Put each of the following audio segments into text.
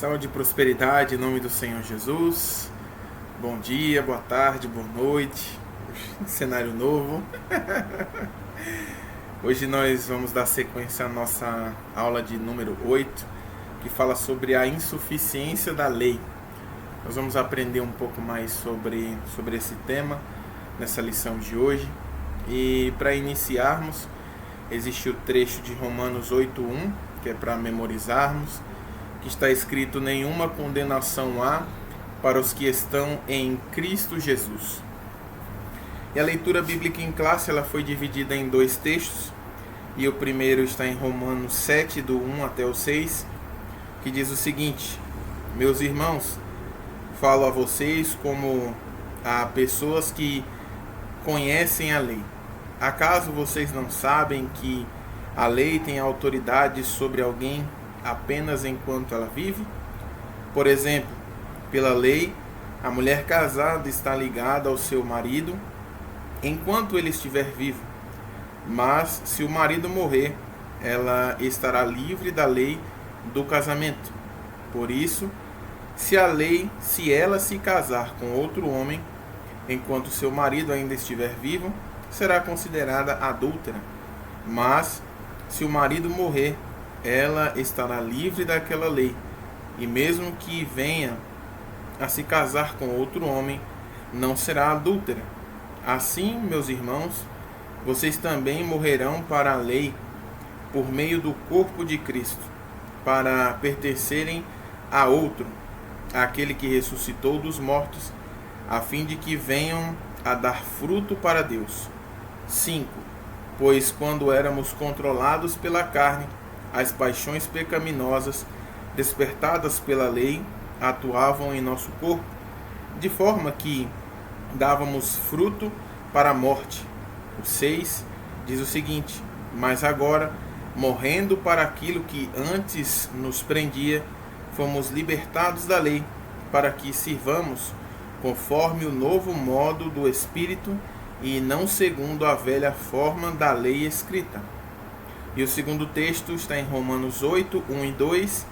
Saúde e prosperidade em nome do Senhor Jesus. Bom dia, boa tarde, boa noite. Cenário novo. Hoje nós vamos dar sequência à nossa aula de número 8, que fala sobre a insuficiência da lei. Nós vamos aprender um pouco mais sobre esse tema nessa lição de hoje. E para iniciarmos, existe o trecho de Romanos 8:1, que é para memorizarmos, que está escrito: nenhuma condenação há para os que estão em Cristo Jesus. E a leitura bíblica em classe ela foi dividida em dois textos, e o primeiro está em Romanos 7, do 1 até o 6, que diz o seguinte: meus irmãos, falo a vocês como a pessoas que conhecem a lei. Acaso vocês não sabem que a lei tem autoridade sobre alguém apenas enquanto ela vive? Por exemplo, pela lei, a mulher casada está ligada ao seu marido enquanto ele estiver vivo. Mas se o marido morrer, ela estará livre da lei do casamento. Por isso, se ela se casar com outro homem enquanto seu marido ainda estiver vivo, será considerada adúltera. Mas se o marido morrer, ela estará livre daquela lei, e mesmo que venha a se casar com outro homem, não será adúltera. Assim, meus irmãos, vocês também morrerão para a lei por meio do corpo de Cristo, para pertencerem a outro, aquele que ressuscitou dos mortos, a fim de que venham a dar fruto para Deus. 5. Pois quando éramos controlados pela carne, as paixões pecaminosas, despertadas pela lei, atuavam em nosso corpo, de forma que dávamos fruto para a morte. O 6 diz o seguinte: mas agora, morrendo para aquilo que antes nos prendia, fomos libertados da lei, para que sirvamos conforme o novo modo do Espírito e não segundo a velha forma da lei escrita. E o segundo texto está em Romanos 8, 1 e 2,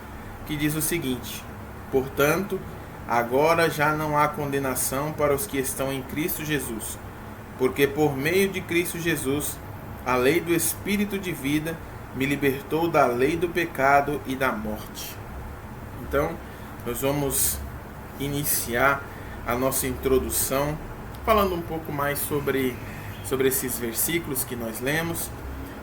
que diz o seguinte: portanto, agora já não há condenação para os que estão em Cristo Jesus, porque por meio de Cristo Jesus, a lei do Espírito de vida me libertou da lei do pecado e da morte. Então, nós vamos iniciar a nossa introdução falando um pouco mais sobre esses versículos que nós lemos,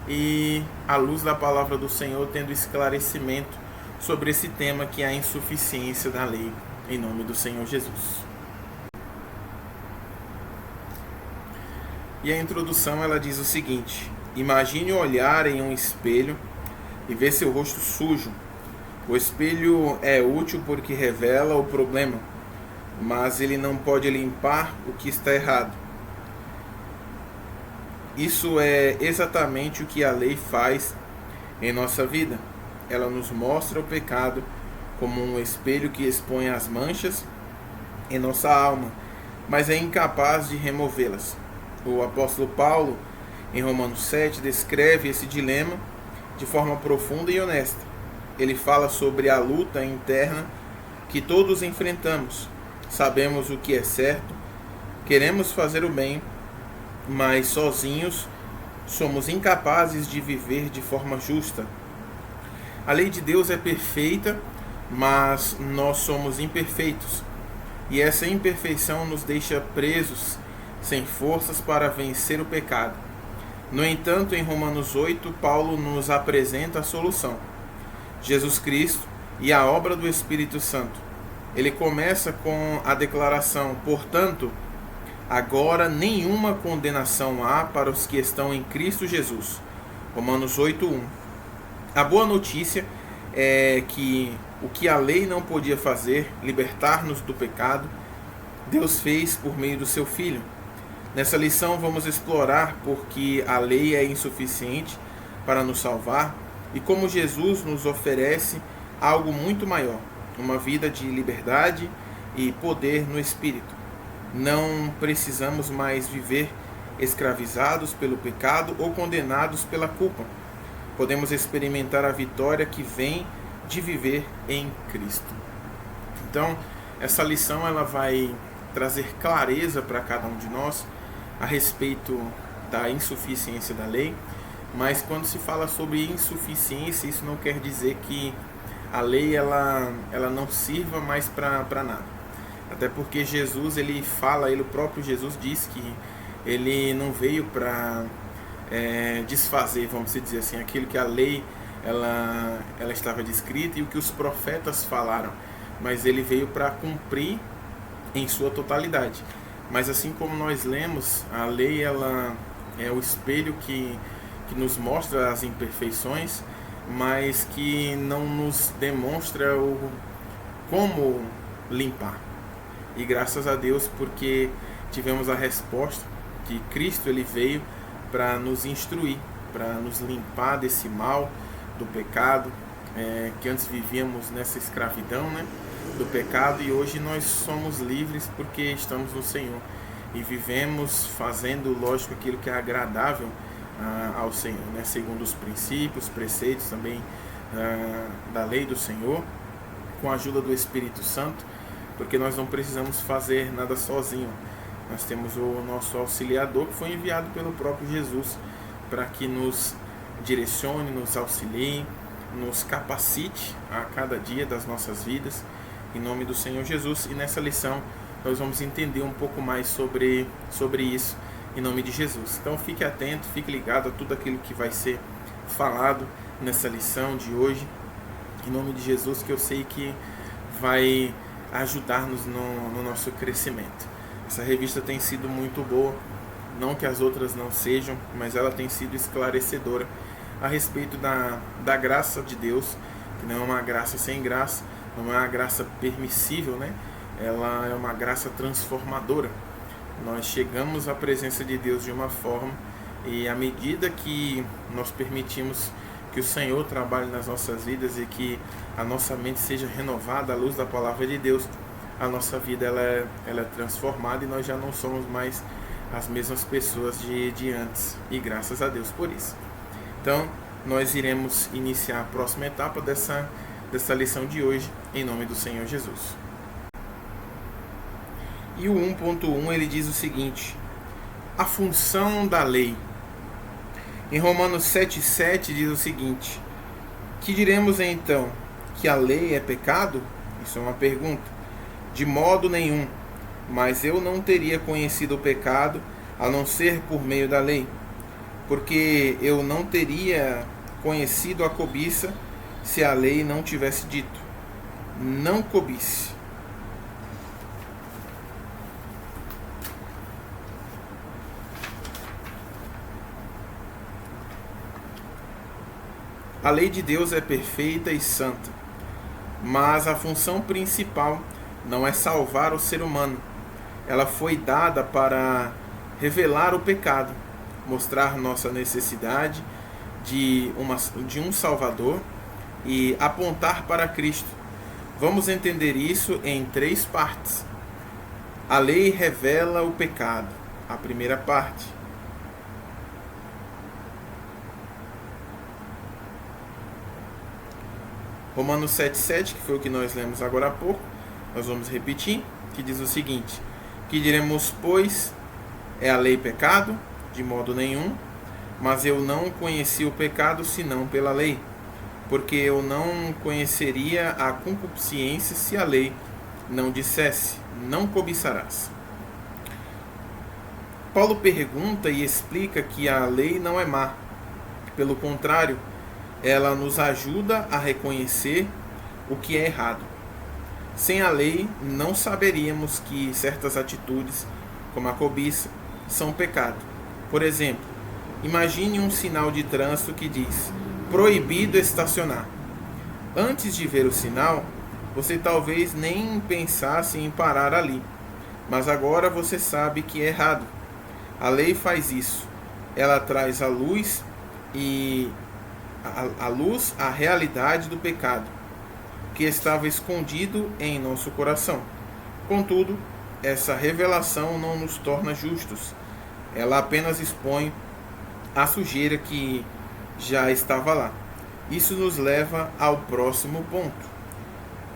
e à luz da palavra do Senhor tendo esclarecimento sobre esse tema que é a insuficiência da lei, em nome do Senhor Jesus. E a introdução ela diz o seguinte: imagine olhar em um espelho e ver seu rosto sujo. O espelho é útil porque revela o problema, mas ele não pode limpar o que está errado. Isso é exatamente o que a lei faz em nossa vida. Ela nos mostra o pecado como um espelho que expõe as manchas em nossa alma, mas é incapaz de removê-las. O apóstolo Paulo, em Romanos 7, descreve esse dilema de forma profunda e honesta. Ele fala sobre a luta interna que todos enfrentamos. Sabemos o que é certo, queremos fazer o bem, mas sozinhos somos incapazes de viver de forma justa. A lei de Deus é perfeita, mas nós somos imperfeitos, e essa imperfeição nos deixa presos, sem forças para vencer o pecado. No entanto, em Romanos 8, Paulo nos apresenta a solução: Jesus Cristo e a obra do Espírito Santo. Ele começa com a declaração: portanto, agora nenhuma condenação há para os que estão em Cristo Jesus. Romanos 8:1. A boa notícia é que o que a lei não podia fazer, libertar-nos do pecado, Deus fez por meio do seu Filho. Nessa lição vamos explorar porque a lei é insuficiente para nos salvar e como Jesus nos oferece algo muito maior, uma vida de liberdade e poder no Espírito. Não precisamos mais viver escravizados pelo pecado ou condenados pela culpa. Podemos experimentar a vitória que vem de viver em Cristo. Então, essa lição ela vai trazer clareza para cada um de nós a respeito da insuficiência da lei, mas quando se fala sobre insuficiência, isso não quer dizer que a lei ela não sirva mais para nada. Até porque Jesus, o próprio Jesus diz que ele não veio para desfazer, vamos dizer assim, aquilo que a lei ela estava descrita e o que os profetas falaram, mas ele veio para cumprir em sua totalidade. Mas assim como nós lemos, a lei ela é o espelho que nos mostra as imperfeições, mas que não nos demonstra como limpar. E graças a Deus, porque tivemos a resposta que Cristo ele veio para nos instruir, para nos limpar desse mal, do pecado, que antes vivíamos nessa escravidão, né, do pecado, e hoje nós somos livres porque estamos no Senhor e vivemos fazendo, lógico, aquilo que é agradável ao Senhor, né, segundo os princípios, preceitos também da lei do Senhor, com a ajuda do Espírito Santo, porque nós não precisamos fazer nada sozinho. Nós temos o nosso auxiliador que foi enviado pelo próprio Jesus para que nos direcione, nos auxilie, nos capacite a cada dia das nossas vidas, em nome do Senhor Jesus. E nessa lição nós vamos entender um pouco mais sobre isso, em nome de Jesus. Então fique atento, fique ligado a tudo aquilo que vai ser falado nessa lição de hoje, em nome de Jesus, que eu sei que vai ajudar-nos no nosso crescimento. Essa revista tem sido muito boa, não que as outras não sejam, mas ela tem sido esclarecedora a respeito da graça de Deus, que não é uma graça sem graça, não é uma graça permissível, né? Ela é uma graça transformadora. Nós chegamos à presença de Deus de uma forma, e à medida que nós permitimos que o Senhor trabalhe nas nossas vidas e que a nossa mente seja renovada à luz da palavra de Deus, a nossa vida ela é transformada e nós já não somos mais as mesmas pessoas de antes, e graças a Deus por isso. Então, nós iremos iniciar a próxima etapa dessa lição de hoje, em nome do Senhor Jesus. E o 1.1 ele diz o seguinte: a função da lei. Em Romanos 7,7 diz o seguinte: que diremos então? Que a lei é pecado? Isso é uma pergunta. De modo nenhum, mas eu não teria conhecido o pecado a não ser por meio da lei, porque eu não teria conhecido a cobiça se a lei não tivesse dito: não cobice. A lei de Deus é perfeita e santa, mas a função principal não é salvar o ser humano. Ela foi dada para revelar o pecado, mostrar nossa necessidade de um Salvador e apontar para Cristo. Vamos entender isso em 3 partes. A lei revela o pecado, a primeira parte. Romanos 7,7, que foi o que nós lemos agora há pouco, nós vamos repetir, que diz o seguinte: que diremos, pois, é a lei pecado? De modo nenhum, mas eu não conheci o pecado senão pela lei, porque eu não conheceria a concupiscência se a lei não dissesse: não cobiçarás. Paulo pergunta e explica que a lei não é má, pelo contrário, ela nos ajuda a reconhecer o que é errado. Sem a lei, não saberíamos que certas atitudes, como a cobiça, são pecado. Por exemplo, imagine um sinal de trânsito que diz: proibido estacionar. Antes de ver o sinal, você talvez nem pensasse em parar ali, mas agora você sabe que é errado. A lei faz isso. Ela traz à luz a realidade do pecado, que estava escondido em nosso coração. Contudo, essa revelação não nos torna justos. Ela apenas expõe a sujeira que já estava lá. Isso nos leva ao próximo ponto.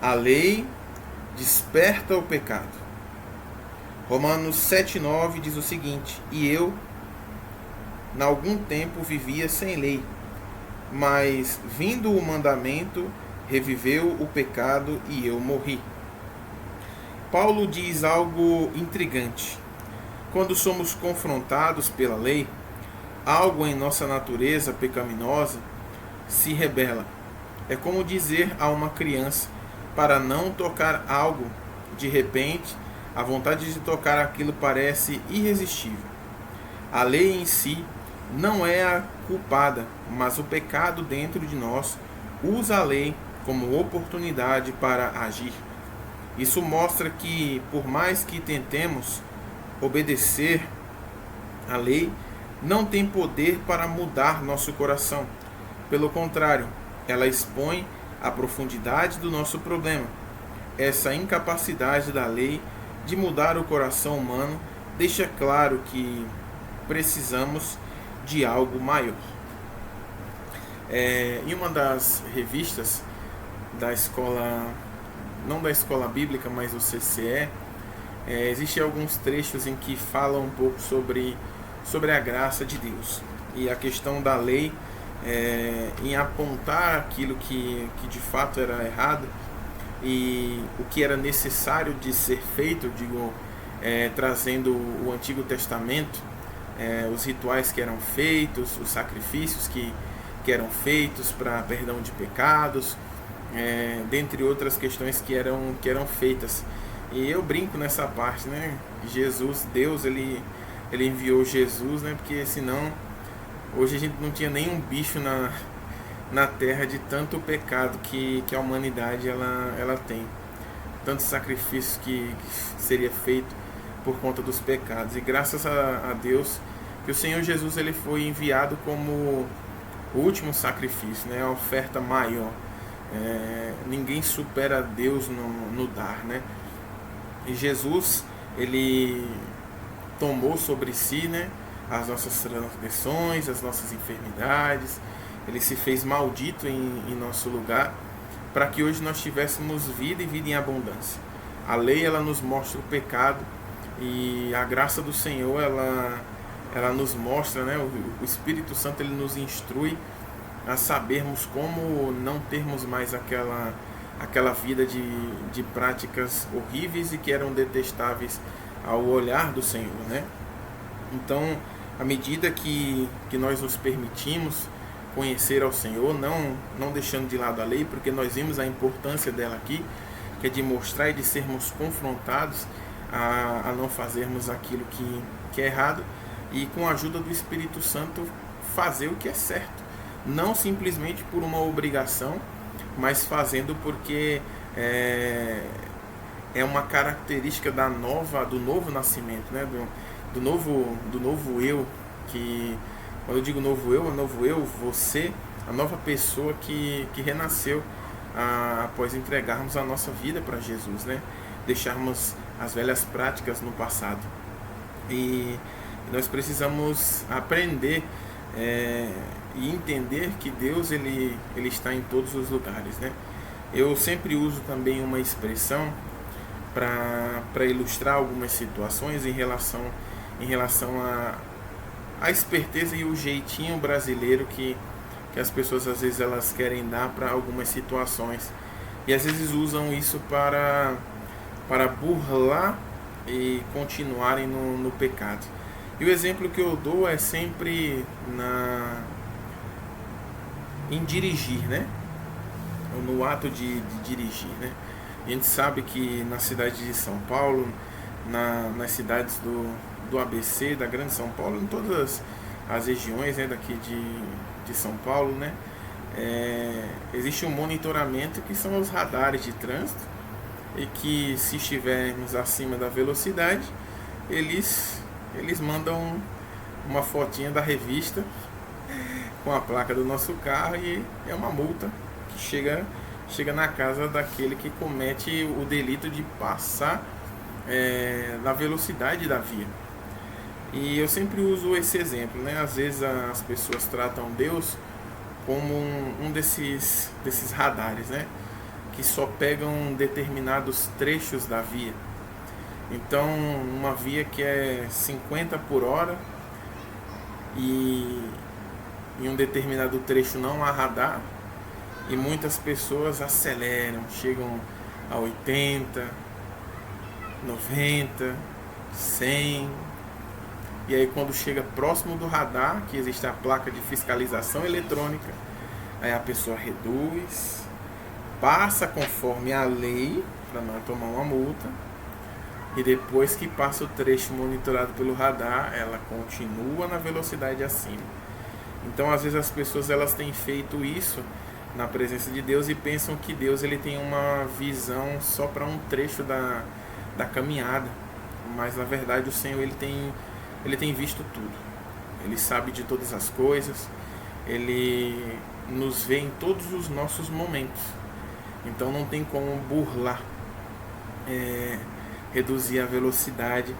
A lei desperta o pecado. Romanos 7,9 diz o seguinte: e eu, em algum tempo, vivia sem lei, mas vindo o mandamento, reviveu o pecado e eu morri. Paulo diz algo intrigante. Quando somos confrontados pela lei, algo em nossa natureza pecaminosa se rebela. É como dizer a uma criança para não tocar algo. De repente, a vontade de tocar aquilo parece irresistível. A lei em si não é a culpada, mas o pecado dentro de nós usa a lei como oportunidade para agir. Isso mostra que, por mais que tentemos obedecer à lei, não tem poder para mudar nosso coração. Pelo contrário, ela expõe a profundidade do nosso problema. Essa incapacidade da lei de mudar o coração humano deixa claro que precisamos de algo maior. Em uma das revistas da escola, não da escola bíblica, mas do CCE, existem alguns trechos em que falam um pouco sobre a graça de Deus e a questão da lei em apontar aquilo que de fato era errado e o que era necessário de ser feito, trazendo o Antigo Testamento, os rituais que eram feitos, os sacrifícios que eram feitos para perdão de pecados, dentre outras questões que eram feitas. E eu brinco nessa parte, né? Jesus, Deus, ele enviou Jesus, né? Porque senão hoje a gente não tinha nenhum bicho na terra de tanto pecado que a humanidade ela tem, tantos sacrifícios que seria feito por conta dos pecados. E graças a Deus que o Senhor Jesus ele foi enviado como o último sacrifício, né? A oferta maior. Ninguém supera Deus no dar, né? E Jesus ele tomou sobre si, né, as nossas transgressões, as nossas enfermidades. Ele se fez maldito em nosso lugar para que hoje nós tivéssemos vida e vida em abundância. A lei ela nos mostra o pecado e a graça do Senhor ela nos mostra, né, o Espírito Santo ele nos instrui a sabermos como não termos mais aquela vida de práticas horríveis e que eram detestáveis ao olhar do Senhor, né? Então, à medida que nós nos permitimos conhecer ao Senhor, não deixando de lado a lei, porque nós vimos a importância dela aqui, que é de mostrar e de sermos confrontados a não fazermos aquilo que é errado e com a ajuda do Espírito Santo fazer o que é certo, não simplesmente por uma obrigação, mas fazendo porque é uma característica do novo nascimento, né? do novo eu, que quando eu digo novo eu, você, a nova pessoa que renasceu após entregarmos a nossa vida para Jesus, né? Deixarmos as velhas práticas no passado. E nós precisamos aprender e entender que Deus ele está em todos os lugares, né? Eu sempre uso também uma expressão para ilustrar algumas situações em relação a esperteza e o jeitinho brasileiro que as pessoas às vezes elas querem dar para algumas situações e às vezes usam isso para burlar e continuarem no pecado. E o exemplo que eu dou é sempre em dirigir, né? No ato de dirigir, né? A gente sabe que na cidade de São Paulo, nas cidades do ABC, da Grande São Paulo, em todas as regiões, né, daqui de São Paulo, né, existe um monitoramento que são os radares de trânsito e que se estivermos acima da velocidade, eles mandam uma fotinha da revista com a placa do nosso carro e é uma multa que chega na casa daquele que comete o delito de passar na velocidade da via. E eu sempre uso esse exemplo, né? Às vezes as pessoas tratam Deus como um desses radares, né? que só pegam determinados trechos da via. Então, uma via que é 50 por hora e em um determinado trecho não há radar, e muitas pessoas aceleram, chegam a 80, 90, 100, e aí quando chega próximo do radar, que existe a placa de fiscalização eletrônica, aí a pessoa reduz, passa conforme a lei, para não tomar uma multa, e depois que passa o trecho monitorado pelo radar, ela continua na velocidade acima. Então, às vezes as pessoas elas têm feito isso na presença de Deus e pensam que Deus ele tem uma visão só para um trecho da caminhada, mas na verdade o Senhor ele tem visto tudo. Ele sabe de todas as coisas, ele nos vê em todos os nossos momentos. Então não tem como burlar, reduzir a velocidade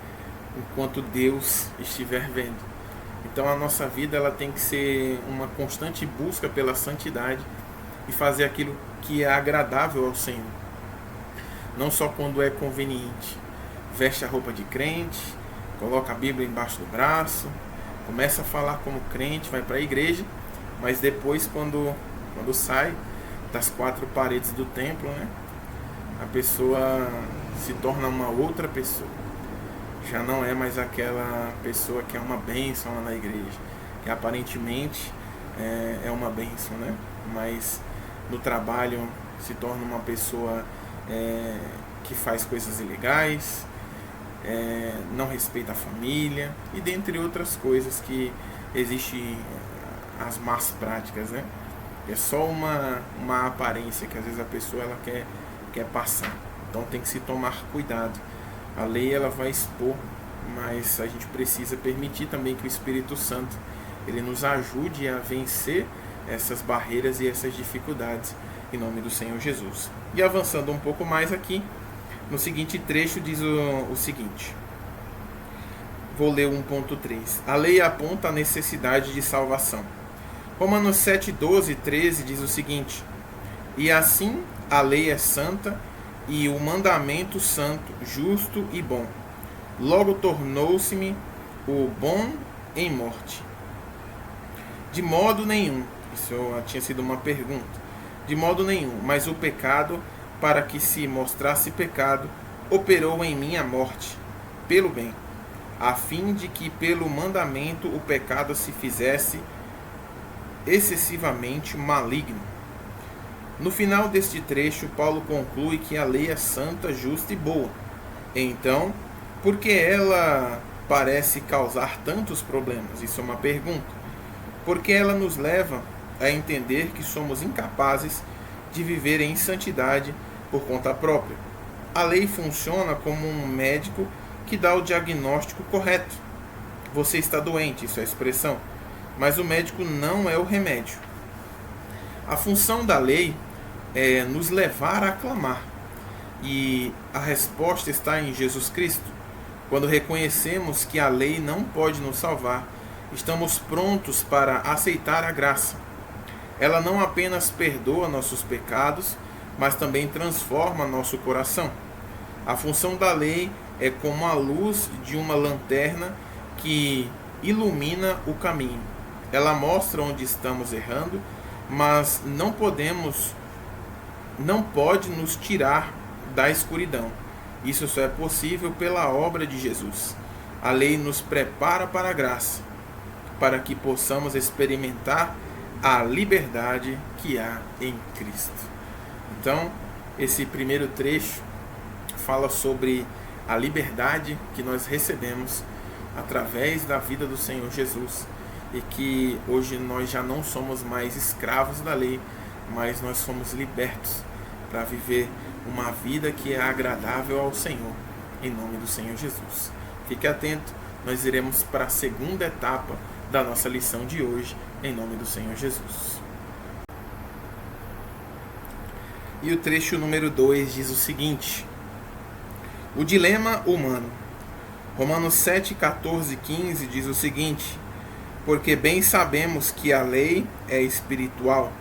enquanto Deus estiver vendo. Então a nossa vida ela tem que ser uma constante busca pela santidade e fazer aquilo que é agradável ao Senhor. Não só quando é conveniente. Veste a roupa de crente, coloca a Bíblia embaixo do braço, começa a falar como crente, vai para a igreja, mas depois quando sai das quatro paredes do templo, né, a pessoa se torna uma outra pessoa. Já não é mais aquela pessoa que é uma bênção lá na igreja, que aparentemente é uma bênção, né? Mas no trabalho se torna uma pessoa que faz coisas ilegais, não respeita a família e dentre outras coisas que existem as más práticas, né? É só uma aparência que às vezes a pessoa ela quer passar. Então tem que se tomar cuidado. A lei ela vai expor, mas a gente precisa permitir também que o Espírito Santo ele nos ajude a vencer essas barreiras e essas dificuldades em nome do Senhor Jesus. E avançando um pouco mais aqui, no seguinte trecho diz o seguinte. Vou ler 1.3. A lei aponta a necessidade de salvação. Romanos 7, 12 e 13 diz o seguinte. E assim a lei é santa e o mandamento santo, justo e bom. Logo tornou-se-me o bom em morte. De modo nenhum, isso tinha sido uma pergunta, de modo nenhum, mas o pecado, para que se mostrasse pecado, operou em mim a morte, pelo bem, a fim de que pelo mandamento o pecado se fizesse excessivamente maligno. No final deste trecho, Paulo conclui que a lei é santa, justa e boa. Então, por que ela parece causar tantos problemas? Isso é uma pergunta. Porque ela nos leva a entender que somos incapazes de viver em santidade por conta própria. A lei funciona como um médico que dá o diagnóstico correto. Você está doente, isso é a expressão. Mas o médico não é o remédio. A função da lei é nos levar a clamar. E a resposta está em Jesus Cristo. Quando reconhecemos que a lei não pode nos salvar, estamos prontos para aceitar a graça. Ela não apenas perdoa nossos pecados, mas também transforma nosso coração. A função da lei é como a luz de uma lanterna que ilumina o caminho. Ela mostra onde estamos errando, mas não pode nos tirar da escuridão. Isso só é possível pela obra de Jesus. A lei nos prepara para a graça, para que possamos experimentar a liberdade que há em Cristo. Então, esse primeiro trecho fala sobre a liberdade que nós recebemos através da vida do Senhor Jesus e que hoje nós já não somos mais escravos da lei, mas nós somos libertos para viver uma vida que é agradável ao Senhor, em nome do Senhor Jesus. Fique atento, nós iremos para a segunda etapa da nossa lição de hoje, em nome do Senhor Jesus. E o trecho número 2 diz o seguinte: o dilema humano. Romanos 7, 14 e 15 diz o seguinte: porque bem sabemos que a lei é espiritual,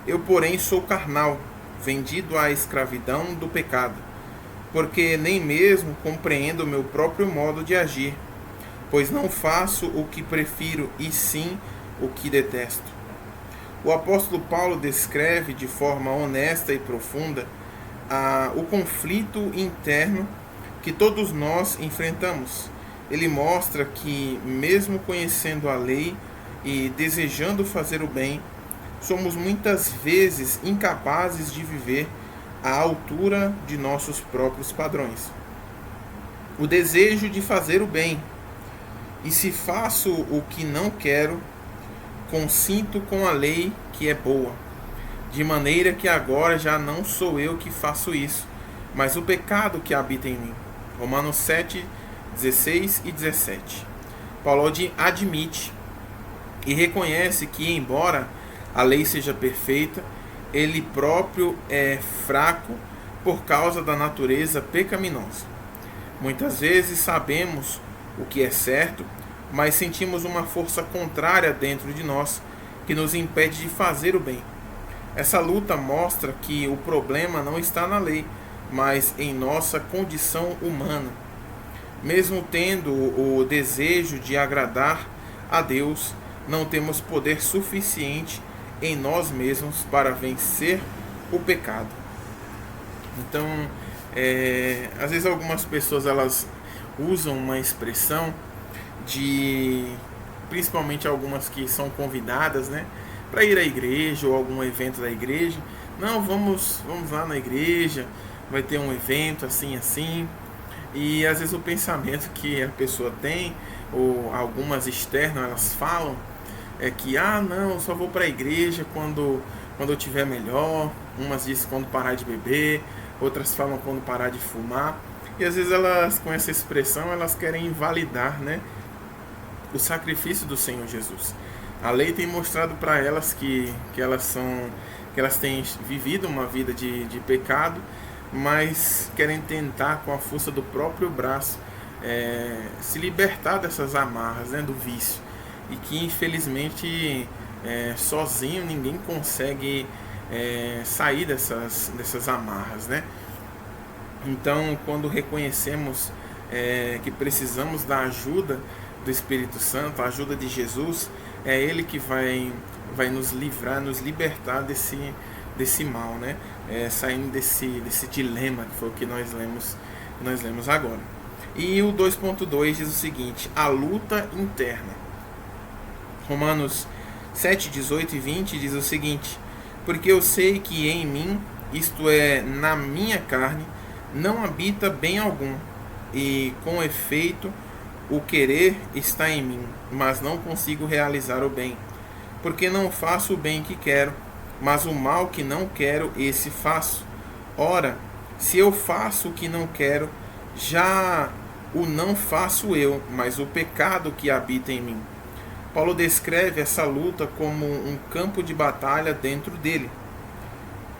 eu porém sou carnal, vendido à escravidão do pecado, porque nem mesmo compreendo o meu próprio modo de agir, pois não faço o que prefiro, e sim o que detesto. O apóstolo Paulo descreve de forma honesta e profunda o conflito interno que todos nós enfrentamos. Ele mostra que, mesmo conhecendo a lei e desejando fazer o bem, somos muitas vezes incapazes de viver à altura de nossos próprios padrões. O desejo de fazer o bem, e se faço o que não quero, consinto com a lei que é boa, de maneira que agora já não sou eu que faço isso, mas o pecado que habita em mim. Romanos 7, 16 e 17. Paulo admite e reconhece que, embora a lei seja perfeita, ele próprio é fraco por causa da natureza pecaminosa. Muitas vezes sabemos o que é certo, mas sentimos uma força contrária dentro de nós que nos impede de fazer o bem. Essa luta mostra que o problema não está na lei, mas em nossa condição humana. Mesmo tendo o desejo de agradar a Deus, não temos poder suficiente em nós mesmos para vencer o pecado. Então, às vezes algumas pessoas elas usam uma expressão principalmente algumas que são convidadas, né, para ir à igreja ou algum evento da igreja. Não, vamos lá na igreja, vai ter um evento assim, assim. E às vezes o pensamento que a pessoa tem, ou algumas externas elas falam, é que, não, só vou para a igreja quando eu estiver melhor. Umas dizem quando parar de beber, outras falam quando parar de fumar. E às vezes elas, com essa expressão, elas querem invalidar, né, o sacrifício do Senhor Jesus. A lei tem mostrado para elas que elas têm vivido uma vida de pecado, mas querem tentar, com a força do próprio braço, se libertar dessas amarras, né, do vício. E que, infelizmente, sozinho ninguém consegue sair dessas amarras, né? Então, quando reconhecemos que precisamos da ajuda do Espírito Santo, a ajuda de Jesus, é Ele que vai nos livrar, nos libertar desse mal, né? Saindo desse dilema que foi o que nós lemos agora. E o 2.2 diz o seguinte: a luta interna. Romanos 7, 18 e 20 diz o seguinte: porque eu sei que em mim, isto é, na minha carne, não habita bem algum, e com efeito o querer está em mim, mas não consigo realizar o bem, porque não faço o bem que quero, mas o mal que não quero, esse faço. Ora, se eu faço o que não quero, já o não faço eu, mas o pecado que habita em mim. Paulo descreve essa luta como um campo de batalha dentro dele,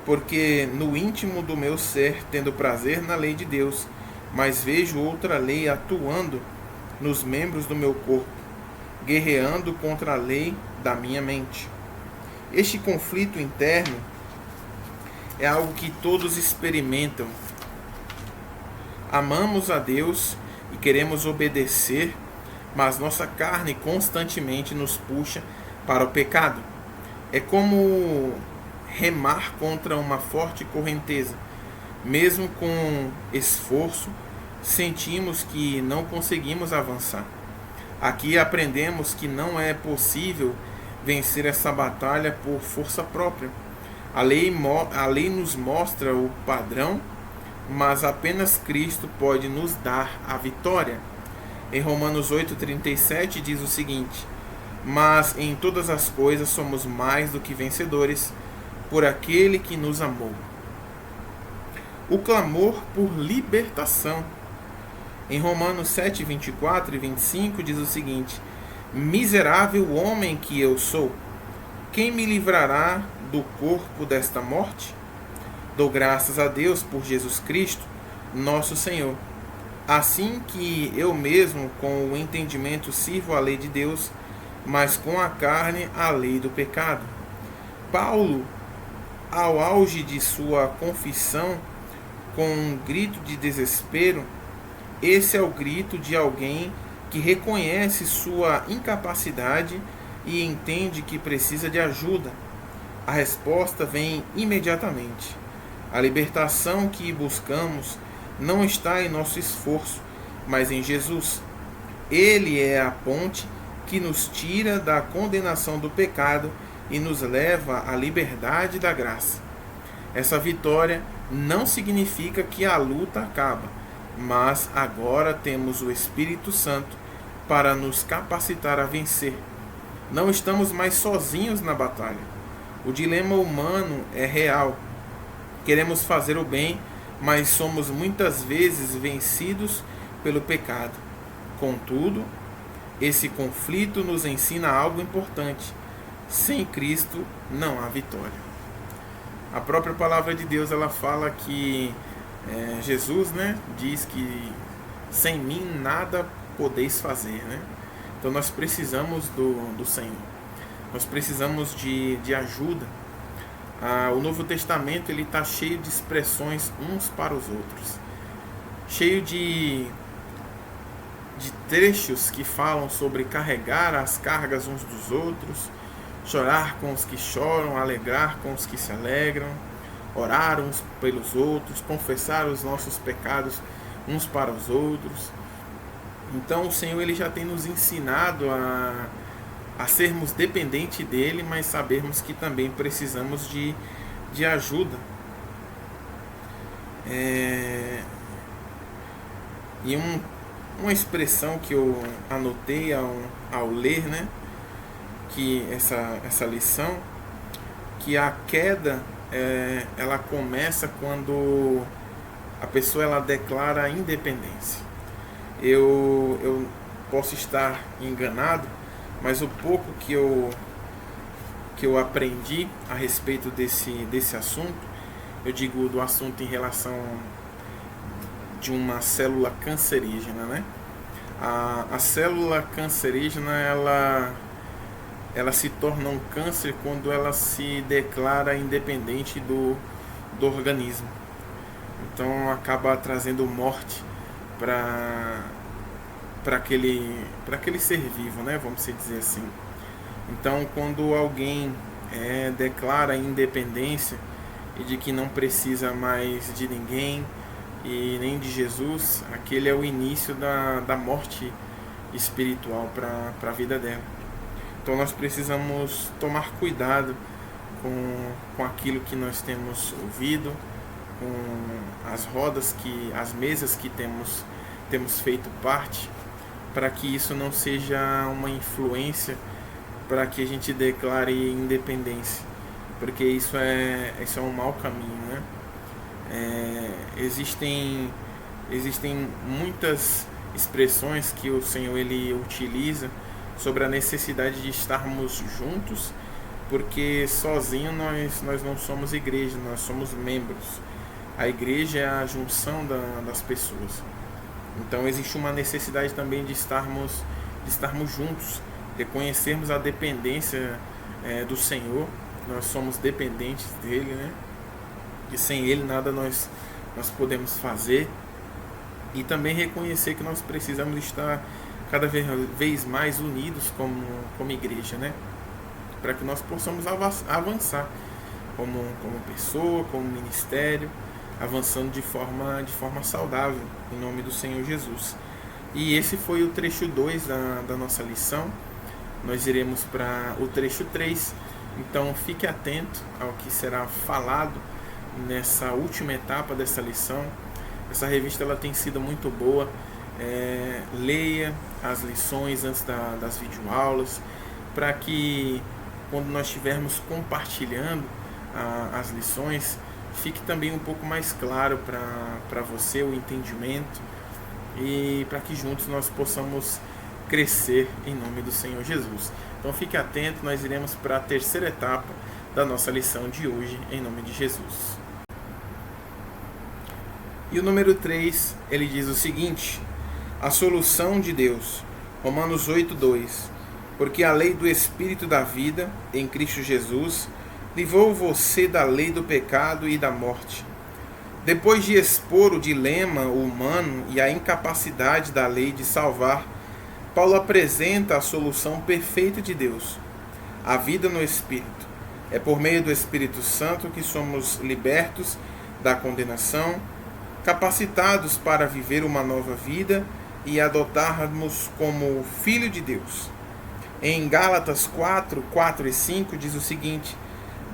porque no íntimo do meu ser, tendo prazer na lei de Deus, mas vejo outra lei atuando nos membros do meu corpo, guerreando contra a lei da minha mente. Este conflito interno é algo que todos experimentam. Amamos a Deus e queremos obedecer, mas nossa carne constantemente nos puxa para o pecado. É como remar contra uma forte correnteza. Mesmo com esforço, sentimos que não conseguimos avançar. Aqui aprendemos que não é possível vencer essa batalha por força própria. A lei nos mostra o padrão, mas apenas Cristo pode nos dar a vitória. Em Romanos 8,37 diz o seguinte: mas em todas as coisas somos mais do que vencedores por aquele que nos amou. O clamor por libertação. Em Romanos 7, 24 e 25 diz o seguinte: miserável homem que eu sou, quem me livrará do corpo desta morte? Dou graças a Deus por Jesus Cristo, nosso Senhor. Assim que eu mesmo com o entendimento sirvo a lei de Deus, mas com a carne a lei do pecado. Paulo ao auge de sua confissão, com um grito de desespero, esse é o grito de alguém que reconhece sua incapacidade e entende que precisa de ajuda. A resposta vem imediatamente. A libertação que buscamos não está em nosso esforço, mas em Jesus. Ele é a ponte que nos tira da condenação do pecado e nos leva à liberdade da graça. Essa vitória não significa que a luta acaba, mas agora temos o Espírito Santo para nos capacitar a vencer. Não estamos mais sozinhos na batalha. O dilema humano é real. Queremos fazer o bem, mas somos muitas vezes vencidos pelo pecado. Contudo, esse conflito nos ensina algo importante. Sem Cristo não há vitória. A própria palavra de Deus, ela fala que Jesus, diz que sem mim nada podeis fazer, Então nós precisamos do Senhor. Nós precisamos de ajuda. O Novo Testamento ele está cheio de expressões uns para os outros, cheio de trechos que falam sobre carregar as cargas uns dos outros, chorar com os que choram, alegrar com os que se alegram, orar uns pelos outros, confessar os nossos pecados uns para os outros. Então o Senhor ele já tem nos ensinado a sermos dependentes dele, mas sabermos que também precisamos de ajuda. E uma expressão que eu anotei ao ler, que essa lição, que a queda ela começa quando a pessoa ela declara a independência. Eu posso estar enganado, mas o pouco que eu aprendi a respeito desse assunto, eu digo do assunto em relação de uma célula cancerígena, A célula cancerígena ela se torna um câncer quando ela se declara independente do organismo. Então acaba trazendo morte para aquele ser vivo, vamos dizer assim. Então quando alguém declara a independência e de que não precisa mais de ninguém e nem de Jesus, aquele é o início da morte espiritual para a vida dela. Então nós precisamos tomar cuidado com aquilo que nós temos ouvido, com as mesas que temos feito parte, para que isso não seja uma influência para que a gente declare independência, porque isso é um mau caminho, Existem muitas expressões que o Senhor ele utiliza sobre a necessidade de estarmos juntos, porque sozinho nós não somos igreja, nós somos membros. A igreja é a junção das pessoas. Então existe uma necessidade também de estarmos juntos, reconhecermos a dependência do Senhor. Nós somos dependentes dele, E sem ele nada nós podemos fazer. E também reconhecer que nós precisamos estar cada vez mais unidos como igreja, Para que nós possamos avançar como pessoa, como ministério, avançando de forma saudável, em nome do Senhor Jesus. E esse foi o trecho 2 da nossa lição. Nós iremos para o trecho 3, então fique atento ao que será falado nessa última etapa dessa lição. Essa revista ela tem sido muito boa. Leia as lições antes das videoaulas, para que quando nós estivermos compartilhando as lições, fique também um pouco mais claro para você o entendimento, e para que juntos nós possamos crescer em nome do Senhor Jesus. Então fique atento, nós iremos para a terceira etapa da nossa lição de hoje, em nome de Jesus. E o número 3, ele diz o seguinte: a solução de Deus, Romanos 8:2. Porque a lei do Espírito da vida em Cristo Jesus livrou você da lei do pecado e da morte. Depois de expor o dilema humano e a incapacidade da lei de salvar, Paulo apresenta a solução perfeita de Deus, a vida no Espírito. É por meio do Espírito Santo que somos libertos da condenação, capacitados para viver uma nova vida e adotarmos como Filho de Deus. Em Gálatas 4 e 5 diz o seguinte: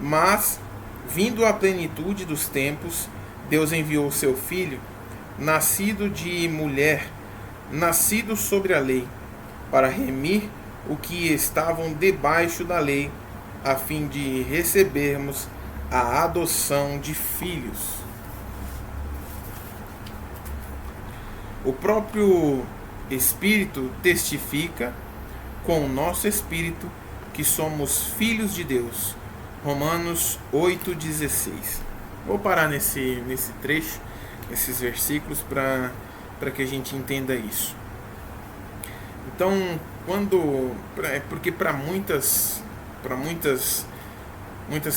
mas, vindo a plenitude dos tempos, Deus enviou o seu Filho, nascido de mulher, nascido sobre a lei, para remir o que estavam debaixo da lei, a fim de recebermos a adoção de filhos. O próprio Espírito testifica com o nosso espírito que somos filhos de Deus. Romanos 8,16. Vou parar nesse trecho, nesses versículos, para que a gente entenda isso. Então, porque para muitas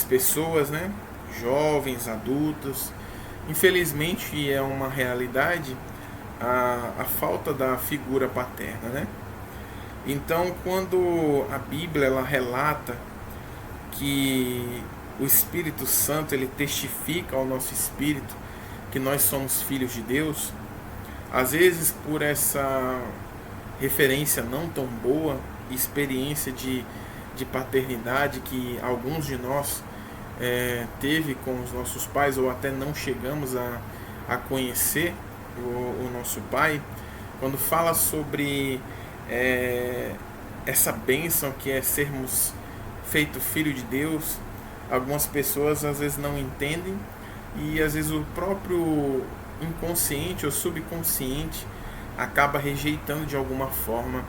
pessoas, né, jovens, adultos, infelizmente é uma realidade a falta da figura paterna, né? Então, quando a Bíblia ela relata que o Espírito Santo ele testifica ao nosso espírito que nós somos filhos de Deus, às vezes por essa referência não tão boa, experiência de paternidade que alguns de nós teve com os nossos pais, ou até não chegamos a conhecer o nosso pai, quando fala sobre essa bênção que é sermos feito filho de Deus, algumas pessoas às vezes não entendem, e às vezes o próprio inconsciente ou subconsciente acaba rejeitando de alguma forma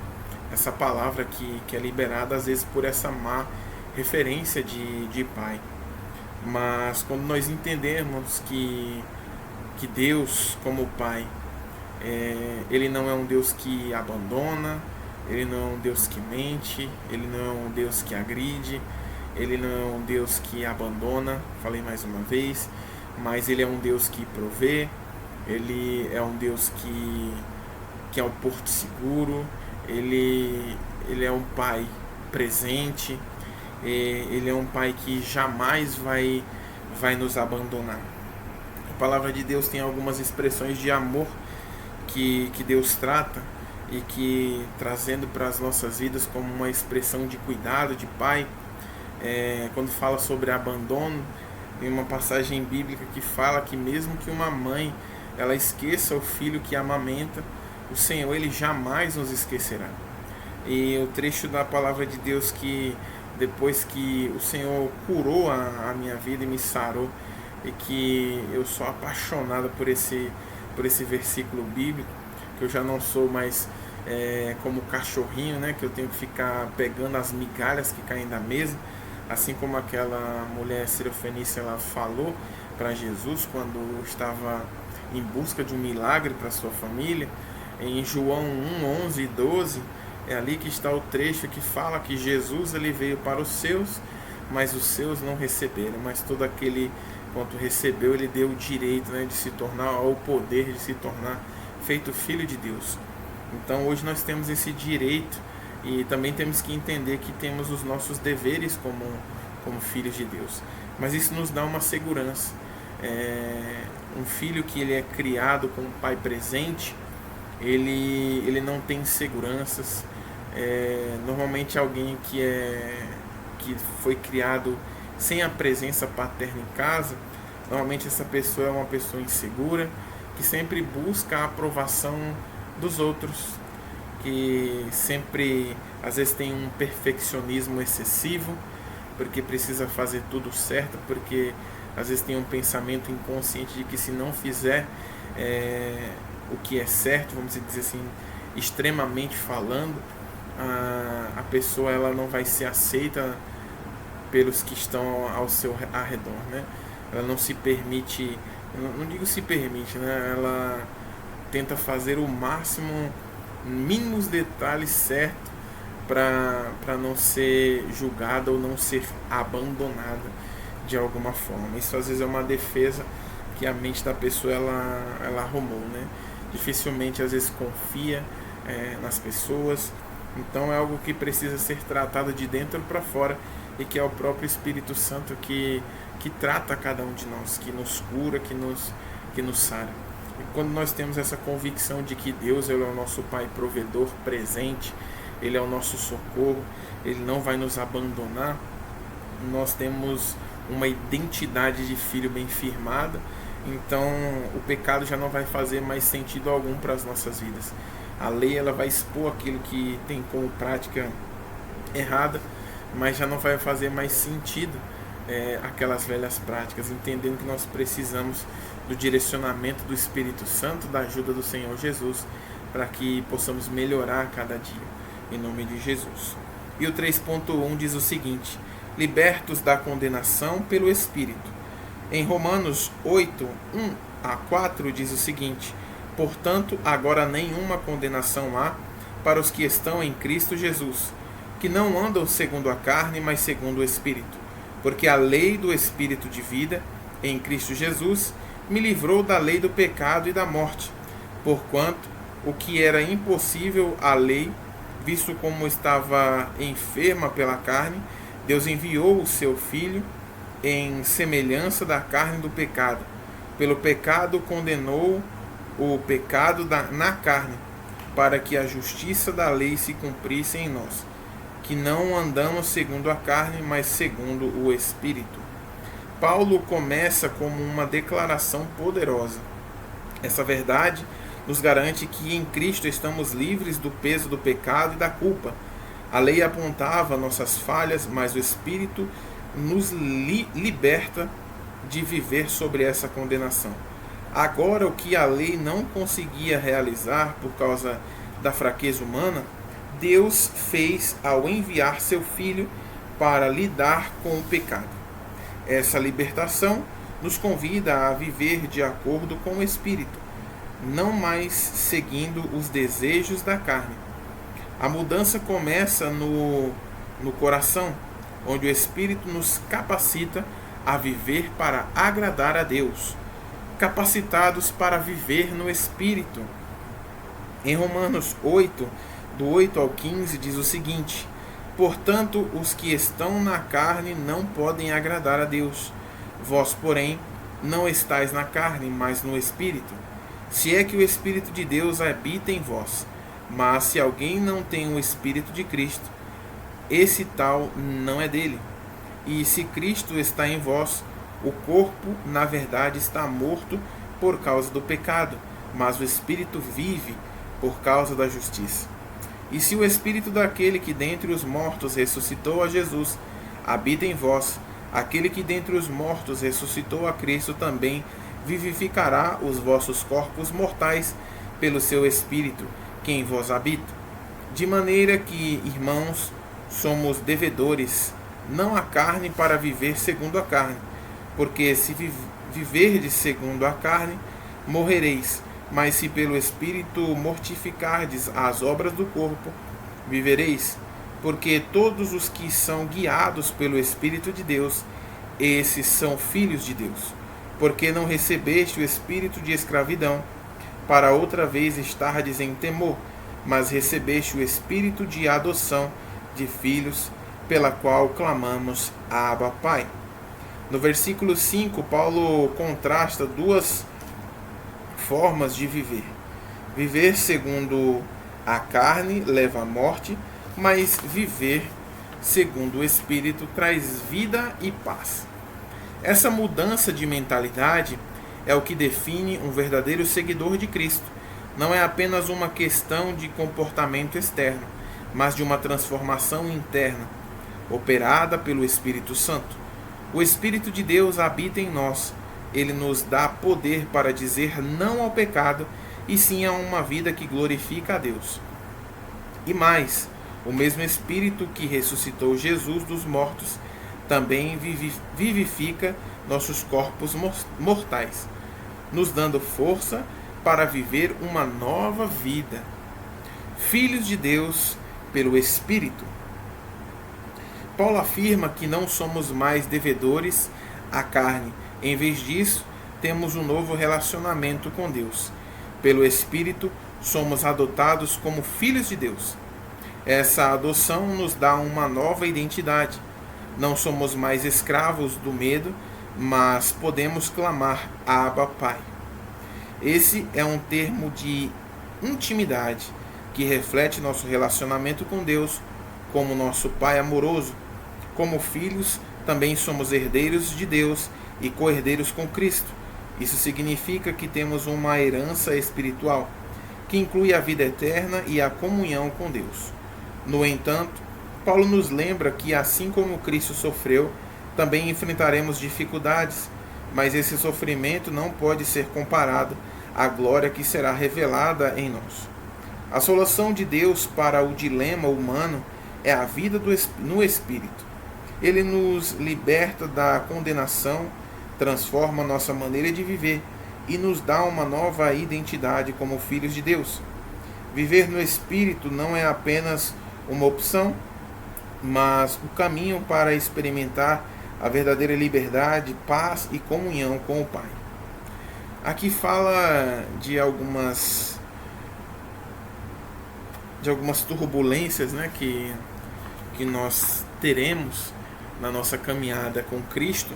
essa palavra que é liberada, às vezes por essa má referência de pai. Mas quando nós entendemos que Deus, como Pai, Ele não é um Deus que abandona, Ele não é um Deus que mente, Ele não é um Deus que agride, Ele não é um Deus que abandona, falei mais uma vez, mas Ele é um Deus que provê, Ele é um Deus que é um porto seguro, Ele é um Pai presente, Ele é um Pai que jamais vai nos abandonar. A palavra de Deus tem algumas expressões de amor que Deus trata e que, trazendo para as nossas vidas como uma expressão de cuidado, de pai, quando fala sobre abandono, tem uma passagem bíblica que fala que mesmo que uma mãe ela esqueça o filho que amamenta, o Senhor ele jamais nos esquecerá. E o trecho da palavra de Deus que depois que o Senhor curou a minha vida e me sarou, e que eu sou apaixonado por esse versículo bíblico, que eu já não sou mais como cachorrinho, né, que eu tenho que ficar pegando as migalhas que caem da mesa, assim como aquela mulher sirofenícia ela falou para Jesus quando estava em busca de um milagre para sua família. Em João 1, 11 e 12, é ali que está o trecho que fala que Jesus ele veio para os seus, mas os seus não receberam, mas todo aquele quanto recebeu, ele deu o direito, né, de se tornar, o poder de se tornar feito filho de Deus. Então hoje nós temos esse direito e também temos que entender que temos os nossos deveres como filhos de Deus. Mas isso nos dá uma segurança. Um filho que ele é criado com o pai presente, ele não tem inseguranças. Normalmente alguém que foi criado sem a presença paterna em casa, normalmente essa pessoa é uma pessoa insegura, que sempre busca a aprovação dos outros, que sempre, às vezes, tem um perfeccionismo excessivo, porque precisa fazer tudo certo, porque às vezes tem um pensamento inconsciente de que se não fizer o que é certo, vamos dizer assim, extremamente falando, a pessoa ela não vai ser aceita pelos que estão ao seu arredor, né? Ela não se permite, não digo se permite, né? Ela tenta fazer o máximo, mínimos detalhes certo para não ser julgada ou não ser abandonada. de alguma forma. Isso às vezes é uma defesa que a mente da pessoa ela arrumou, né? Dificilmente às vezes confia nas pessoas. Então é algo que precisa ser tratado de dentro para fora, e que é o próprio Espírito Santo que trata cada um de nós, que nos cura, que nos sara. E quando nós temos essa convicção de que Deus ele é o nosso Pai provedor presente, Ele é o nosso socorro, Ele não vai nos abandonar, nós temos uma identidade de filho bem firmada. Então o pecado já não vai fazer mais sentido algum para as nossas vidas. A lei ela vai expor aquilo que tem como prática errada, mas já não vai fazer mais sentido aquelas velhas práticas, entendendo que nós precisamos do direcionamento do Espírito Santo, da ajuda do Senhor Jesus, para que possamos melhorar a cada dia, em nome de Jesus. E o 3.1 diz o seguinte: libertos da condenação pelo Espírito. Em Romanos 8, 1-4 diz o seguinte: portanto, agora nenhuma condenação há para os que estão em Cristo Jesus, que não andam segundo a carne, mas segundo o Espírito. Porque a lei do Espírito de vida, em Cristo Jesus, me livrou da lei do pecado e da morte. Porquanto, o que era impossível à lei, visto como estava enferma pela carne, Deus enviou o seu Filho em semelhança da carne do pecado. Pelo pecado condenou o pecado na carne, para que a justiça da lei se cumprisse em nós, que não andamos segundo a carne, mas segundo o Espírito. Paulo começa como uma declaração poderosa. Essa verdade nos garante que em Cristo estamos livres do peso do pecado e da culpa. A lei apontava nossas falhas, mas o Espírito nos liberta de viver sobre essa condenação. Agora, o que a lei não conseguia realizar por causa da fraqueza humana, Deus fez ao enviar seu Filho para lidar com o pecado. Essa libertação nos convida a viver de acordo com o Espírito, não mais seguindo os desejos da carne. A mudança começa no coração, onde o Espírito nos capacita a viver para agradar a Deus, capacitados para viver no Espírito. Em Romanos 8, do 8 ao 15, diz o seguinte: portanto, os que estão na carne não podem agradar a Deus. Vós, porém, não estáis na carne, mas no Espírito, se é que o Espírito de Deus habita em vós. Mas se alguém não tem o Espírito de Cristo, esse tal não é dele. E se Cristo está em vós, o corpo, na verdade, está morto por causa do pecado, mas o Espírito vive por causa da justiça. E se o Espírito daquele que dentre os mortos ressuscitou a Jesus habita em vós, aquele que dentre os mortos ressuscitou a Cristo também vivificará os vossos corpos mortais pelo seu Espírito, que em vós habita. De maneira que, irmãos, somos devedores, não à carne, para viver segundo a carne. Porque se viverdes segundo a carne, morrereis. Mas se pelo Espírito mortificardes as obras do corpo, vivereis. Porque todos os que são guiados pelo Espírito de Deus, esses são filhos de Deus. Porque não recebeste o espírito de escravidão, para outra vez estardes em temor, mas recebeste o espírito de adoção de filhos, pela qual clamamos Abba, Pai. No versículo 5, Paulo contrasta duas formas de viver. Viver segundo a carne leva à morte, mas viver segundo o Espírito traz vida e paz. Essa mudança de mentalidade é o que define um verdadeiro seguidor de Cristo. Não é apenas uma questão de comportamento externo, mas de uma transformação interna, operada pelo Espírito Santo. O Espírito de Deus habita em nós. Ele nos dá poder para dizer não ao pecado e sim a uma vida que glorifica a Deus. E mais, o mesmo Espírito que ressuscitou Jesus dos mortos também vivifica nossos corpos mortais, nos dando força para viver uma nova vida. Filhos de Deus pelo Espírito. Paulo afirma que não somos mais devedores a carne. Em vez disso, temos um novo relacionamento com Deus. Pelo Espírito, somos adotados como filhos de Deus. Essa adoção nos dá uma nova identidade. Não somos mais escravos do medo, mas podemos clamar Abba, Pai. Esse é um termo de intimidade que reflete nosso relacionamento com Deus como nosso Pai amoroso. Como filhos, também somos herdeiros de Deus e co-herdeiros com Cristo. Isso significa que temos uma herança espiritual, que inclui a vida eterna e a comunhão com Deus. No entanto, Paulo nos lembra que, assim como Cristo sofreu, também enfrentaremos dificuldades, mas esse sofrimento não pode ser comparado à glória que será revelada em nós. A solução de Deus para o dilema humano é a vida no Espírito. Ele nos liberta da condenação, transforma nossa maneira de viver e nos dá uma nova identidade como filhos de Deus. Viver no Espírito não é apenas uma opção, mas o caminho para experimentar a verdadeira liberdade, paz e comunhão com o Pai. Aqui fala de algumas turbulências, né, que nós teremos na nossa caminhada com Cristo,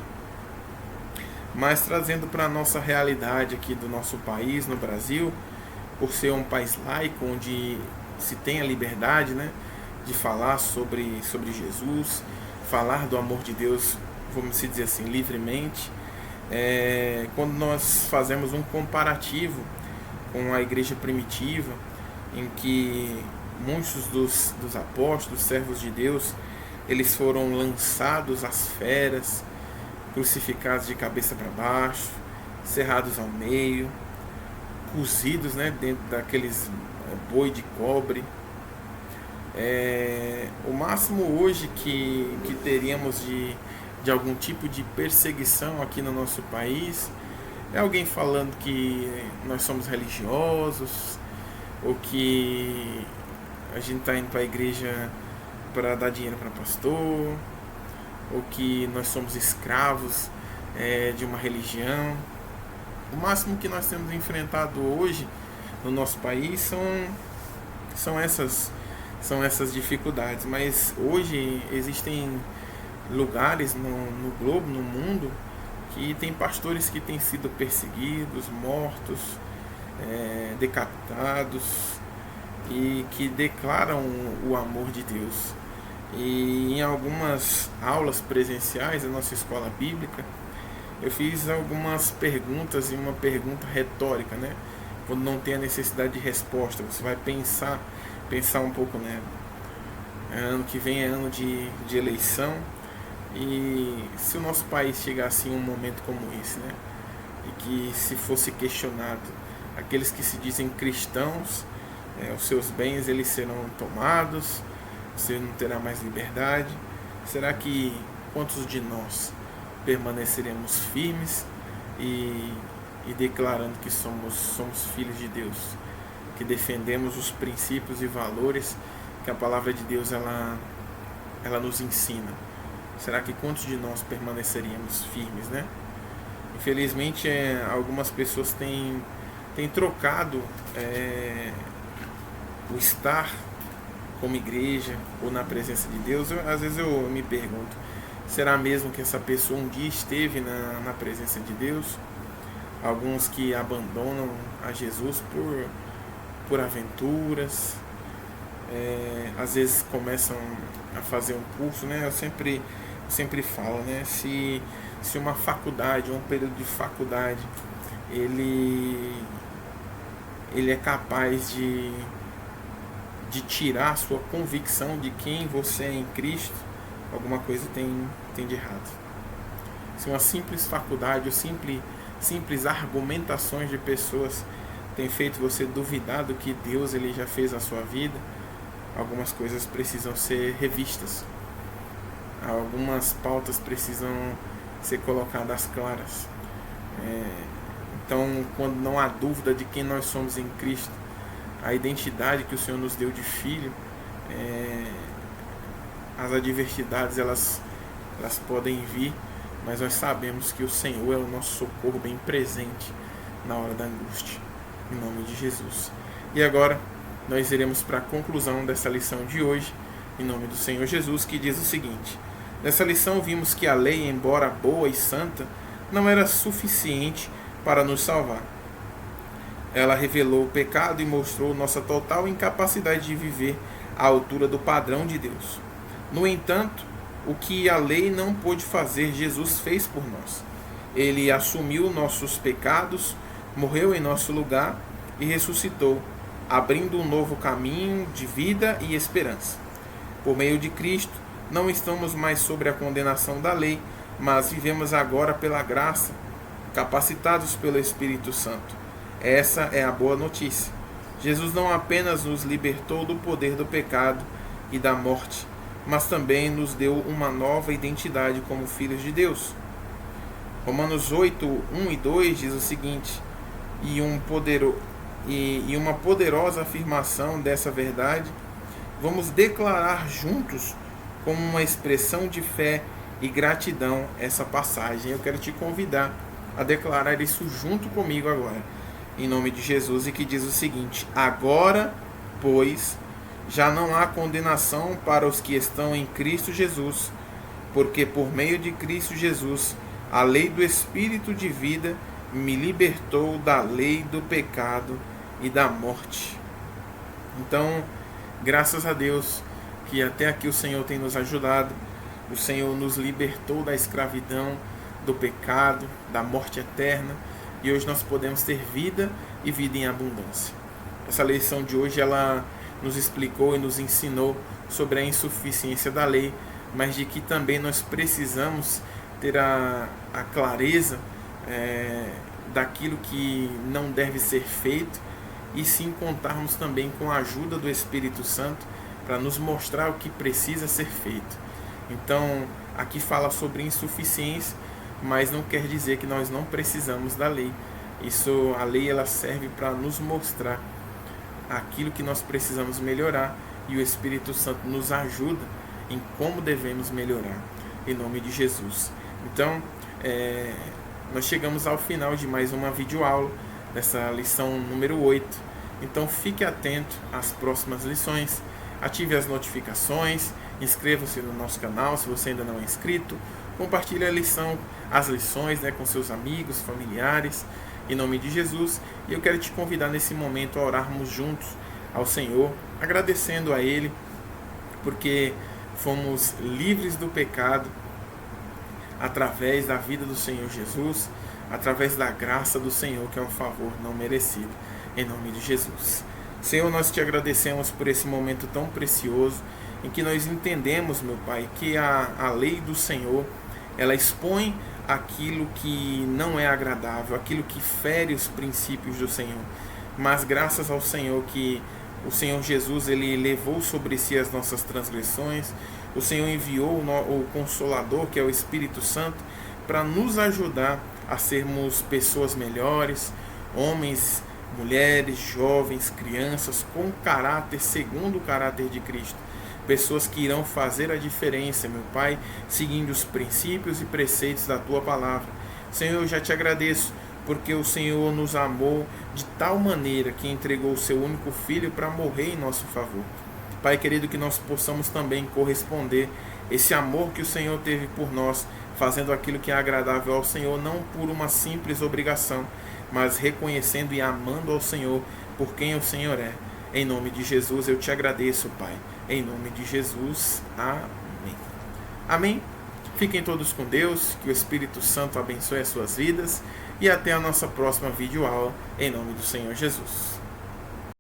mas trazendo para a nossa realidade aqui do nosso país, no Brasil, por ser um país laico, onde se tem a liberdade, né, de falar sobre Jesus, falar do amor de Deus, vamos dizer assim, livremente. Quando nós fazemos um comparativo com a igreja primitiva, em que muitos dos apóstolos, servos de Deus, eles foram lançados às feras, crucificados de cabeça para baixo, cerrados ao meio, cozidos, né, dentro daqueles boi de cobre. O máximo hoje que teríamos de algum tipo de perseguição aqui no nosso país é alguém falando que nós somos religiosos, ou que a gente está indo para a igreja para dar dinheiro para pastor, ou que nós somos escravos de uma religião. O máximo que nós temos enfrentado hoje no nosso país são essas dificuldades, mas hoje existem lugares no globo, no mundo, que tem pastores que têm sido perseguidos, mortos, decapitados, e que declaram o amor de Deus. E em algumas aulas presenciais da nossa escola bíblica, eu fiz algumas perguntas, e uma pergunta retórica, né? Quando não tem a necessidade de resposta, você vai pensar um pouco, né? Ano que vem é ano de eleição, e se o nosso país chegasse em um momento como esse, né? E que se fosse questionado aqueles que se dizem cristãos, os seus bens eles serão tomados, você não terá mais liberdade. Será que quantos de nós permaneceremos firmes e declarando que somos filhos de Deus, que defendemos os princípios e valores que a palavra de Deus ela nos ensina? Será que quantos de nós permaneceríamos firmes, né? Infelizmente, algumas pessoas têm trocado o estar como igreja ou na presença de Deus. Às vezes eu me pergunto, será mesmo que essa pessoa um dia esteve na presença de Deus? Alguns que abandonam a Jesus por aventuras, às vezes começam a fazer um curso, né? Eu sempre falo, né? Se uma faculdade, um período de faculdade, ele é capaz de tirar a sua convicção de quem você é em Cristo, alguma coisa tem de errado. Se uma simples faculdade ou simples argumentações de pessoas tem feito você duvidar do que Deus ele já fez na sua vida, algumas coisas precisam ser revistas. Algumas pautas precisam ser colocadas claras. Então, quando não há dúvida de quem nós somos em Cristo, a identidade que o Senhor nos deu de filho, as adversidades elas podem vir, mas nós sabemos que o Senhor é o nosso socorro bem presente na hora da angústia, em nome de Jesus. E agora nós iremos para a conclusão dessa lição de hoje, em nome do Senhor Jesus, que diz o seguinte: nessa lição vimos que a lei, embora boa e santa, não era suficiente para nos salvar. Ela revelou o pecado e mostrou nossa total incapacidade de viver à altura do padrão de Deus. No entanto, o que a lei não pôde fazer, Jesus fez por nós. Ele assumiu nossos pecados, morreu em nosso lugar e ressuscitou, abrindo um novo caminho de vida e esperança. Por meio de Cristo, não estamos mais sob a condenação da lei, mas vivemos agora pela graça, capacitados pelo Espírito Santo. Essa é a boa notícia. Jesus não apenas nos libertou do poder do pecado e da morte, mas também nos deu uma nova identidade como filhos de Deus. Romanos 8, 1 e 2 diz o seguinte: e uma poderosa afirmação dessa verdade vamos declarar juntos como uma expressão de fé e gratidão essa passagem. Eu quero te convidar a declarar isso junto comigo agora, em nome de Jesus, e que diz o seguinte: agora, pois, já não há condenação para os que estão em Cristo Jesus, porque por meio de Cristo Jesus, a lei do Espírito de vida me libertou da lei do pecado e da morte. Então, graças a Deus que até aqui o Senhor tem nos ajudado. O Senhor nos libertou da escravidão, do pecado, da morte eterna, e hoje nós podemos ter vida e vida em abundância. Essa lição de hoje ela nos explicou e nos ensinou sobre a insuficiência da lei, mas de que também nós precisamos ter a clareza daquilo que não deve ser feito, e sim contarmos também com a ajuda do Espírito Santo para nos mostrar o que precisa ser feito. Então, aqui fala sobre insuficiência, mas não quer dizer que nós não precisamos da lei. A lei ela serve para nos mostrar aquilo que nós precisamos melhorar, e o Espírito Santo nos ajuda em como devemos melhorar, em nome de Jesus. Então, nós chegamos ao final de mais uma videoaula, dessa lição número 8. Então fique atento às próximas lições, ative as notificações, inscreva-se no nosso canal se você ainda não é inscrito, compartilhe as lições com seus amigos, familiares, em nome de Jesus. E eu quero te convidar nesse momento a orarmos juntos ao Senhor, agradecendo a Ele, porque fomos livres do pecado através da vida do Senhor Jesus, através da graça do Senhor, que é um favor não merecido, em nome de Jesus. Senhor, nós te agradecemos por esse momento tão precioso, em que nós entendemos, meu Pai, que a lei do Senhor, ela expõe aquilo que não é agradável, aquilo que fere os princípios do Senhor. Mas graças ao Senhor que o Senhor Jesus, ele levou sobre si as nossas transgressões, o Senhor enviou o Consolador, que é o Espírito Santo, para nos ajudar a sermos pessoas melhores, homens, mulheres, jovens, crianças, com caráter segundo o caráter de Cristo. Pessoas que irão fazer a diferença, meu Pai, seguindo os princípios e preceitos da Tua Palavra. Senhor, eu já te agradeço, porque o Senhor nos amou de tal maneira que entregou o Seu único Filho para morrer em nosso favor. Pai querido, que nós possamos também corresponder esse amor que o Senhor teve por nós, fazendo aquilo que é agradável ao Senhor, não por uma simples obrigação, mas reconhecendo e amando ao Senhor por quem o Senhor é. Em nome de Jesus eu te agradeço, Pai. Em nome de Jesus. Amém. Amém. Fiquem todos com Deus, que o Espírito Santo abençoe as suas vidas, e até a nossa próxima videoaula, em nome do Senhor Jesus.